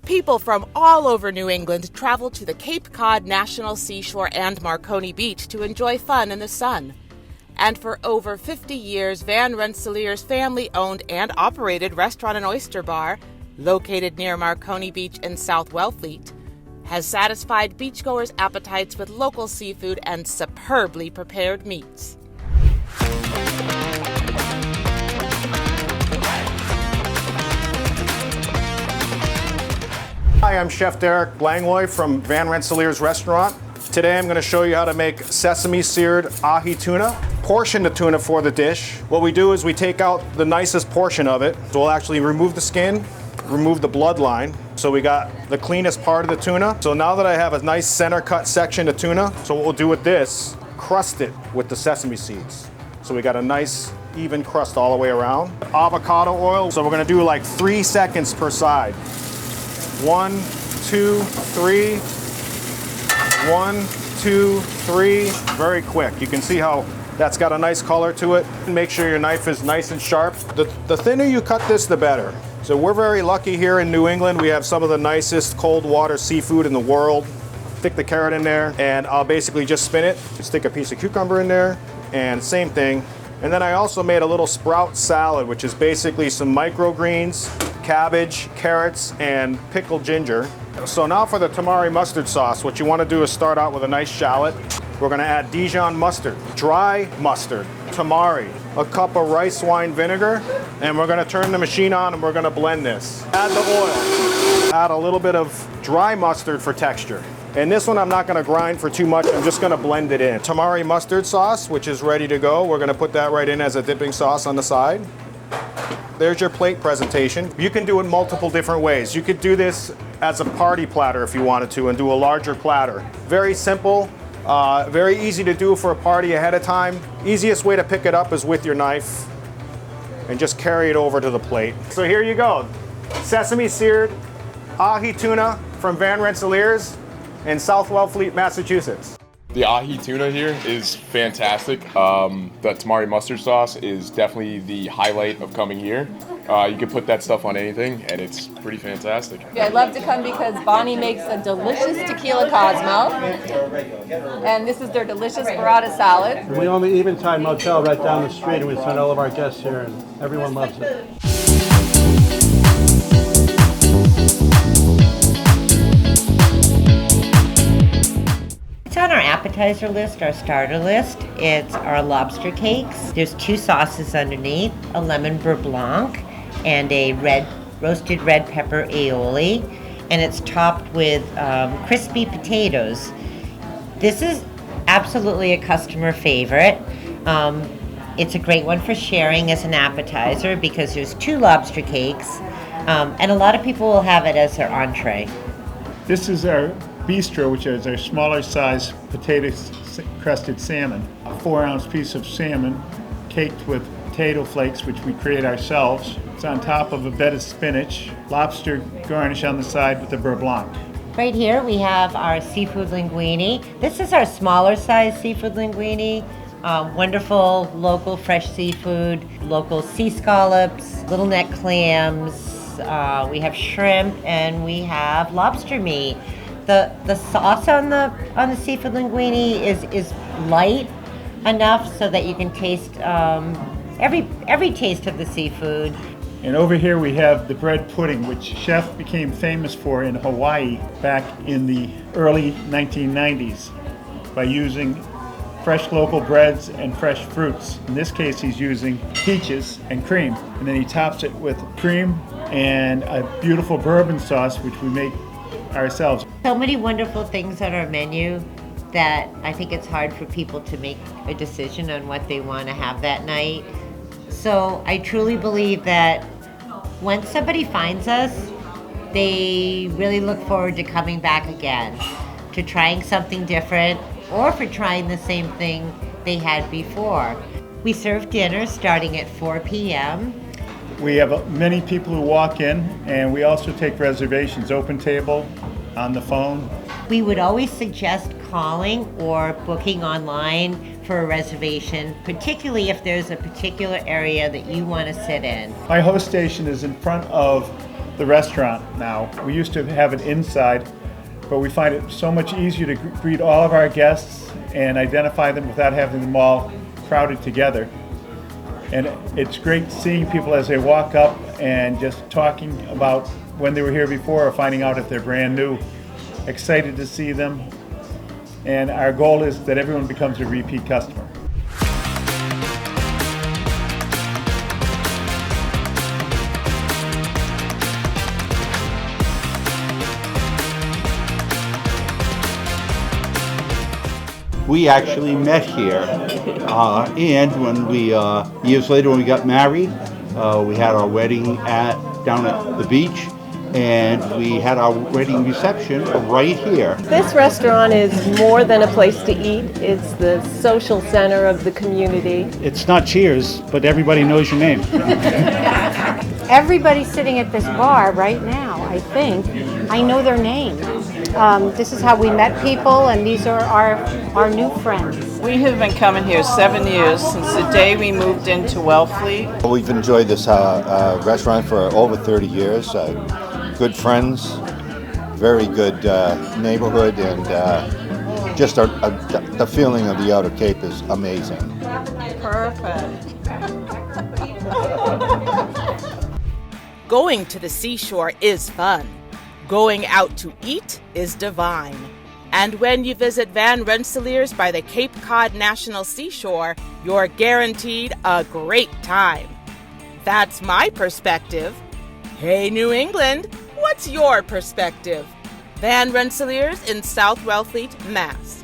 People from all over New England travel to the Cape Cod National Seashore and Marconi Beach to enjoy fun in the sun. And for over 50 years, Van Rensselaer's family-owned and operated restaurant and oyster bar, located near Marconi Beach in South Wellfleet, has satisfied beachgoers' appetites with local seafood and superbly prepared meats. Hi, I'm Chef Derek Langlois from Van Rensselaer's restaurant. Today I'm going to show you how to make sesame seared ahi tuna. Portion the tuna for the dish. What we do is we take out the nicest portion of it. So we'll actually remove the skin, remove the bloodline. So we got the cleanest part of the tuna. So now that I have a nice center cut section of tuna, so what we'll do with this, crust it with the sesame seeds. So we got a nice even crust all the way around. Avocado oil, so we're going to do like 3 seconds per side. 1, 2, 3. 1, 2, 3. Very quick. You can see how that's got a nice color to it. Make sure your knife is nice and sharp. The thinner you cut this, the better. So we're very lucky here in New England. We have some of the nicest cold water seafood in the world. Stick the carrot in there, and I'll basically just spin it. Stick a piece of cucumber in there, and same thing. And then I also made a little sprout salad, which is basically some microgreens, cabbage, carrots, and pickled ginger. So now for the tamari mustard sauce, what you want to do is start out with a nice shallot. We're going to add Dijon mustard, dry mustard, tamari, a cup of rice wine vinegar, and we're going to turn the machine on and we're going to blend this. Add the oil. Add a little bit of dry mustard for texture. And this one I'm not going to grind for too much, I'm just going to blend it in. Tamari mustard sauce, which is ready to go. We're going to put that right in as a dipping sauce on the side. There's your plate presentation. You can do it multiple different ways. You could do this as a party platter if you wanted to and do a larger platter. Very simple, very easy to do for a party ahead of time. Easiest way to pick it up is with your knife and just carry it over to the plate. So here you go. Sesame seared ahi tuna from Van Rensselaer's in South Wellfleet, Massachusetts. The ahi tuna here is fantastic. The tamari mustard sauce is definitely the highlight of coming here. You can put that stuff on anything, and it's pretty fantastic. Yeah, I'd love to come because Bonnie makes a delicious tequila Cosmo, and this is their delicious burrata salad. We own the Eventide Motel right down the street, and we send all of our guests here, and everyone loves it. On our appetizer list, our starter list, it's our lobster cakes. There's 2 sauces underneath, a lemon beurre blanc and a roasted red pepper aioli, and it's topped with crispy potatoes. This is absolutely a customer favorite. It's a great one for sharing as an appetizer because there's 2 lobster cakes, and a lot of people will have it as their entree. This is our bistro, which is our smaller size potato crusted salmon. A 4-ounce piece of salmon caked with potato flakes, which we create ourselves. It's on top of a bed of spinach, lobster garnish on the side with the beurre blanc. Right here we have our seafood linguine. This is our smaller size seafood linguine. Wonderful local fresh seafood, local sea scallops, little neck clams. We have shrimp and we have lobster meat. The sauce on the seafood linguine is light enough so that you can taste every taste of the seafood. And over here we have the bread pudding, which Chef became famous for in Hawaii back in the early 1990s by using fresh local breads and fresh fruits. In this case he's using peaches and cream, and then he tops it with cream and a beautiful bourbon sauce which we make ourselves. So many wonderful things on our menu that I think it's hard for people to make a decision on what they want to have that night. So I truly believe that once somebody finds us, they really look forward to coming back again, to trying something different, or for trying the same thing they had before. We serve dinner starting at 4 p.m. We have many people who walk in, and we also take reservations, open table, on the phone. We would always suggest calling or booking online for a reservation, particularly if there's a particular area that you want to sit in. My host station is in front of the restaurant now. We used to have it inside, but we find it so much easier to greet all of our guests and identify them without having them all crowded together. And it's great seeing people as they walk up and just talking about when they were here before or finding out if they're brand new. Excited to see them. And our goal is that everyone becomes a repeat customer. We actually met here, and when we years later when we got married, we had our wedding down at the beach, and we had our wedding reception right here. This restaurant is more than a place to eat. It's the social center of the community. It's not Cheers, but everybody knows your name. Everybody sitting at this bar right now, I think, I know their name. This is how we met people, and these are our new friends. We have been coming here 7 years, since the day we moved into Wellfleet. We've enjoyed this restaurant for over 30 years. Good friends, very good neighborhood, and just the feeling of the Outer Cape is amazing. Perfect. Going to the seashore is fun. Going out to eat is divine. And when you visit Van Rensselaers by the Cape Cod National Seashore, you're guaranteed a great time. That's my perspective. Hey, New England, what's your perspective? Van Rensselaers in South Wellfleet, Mass.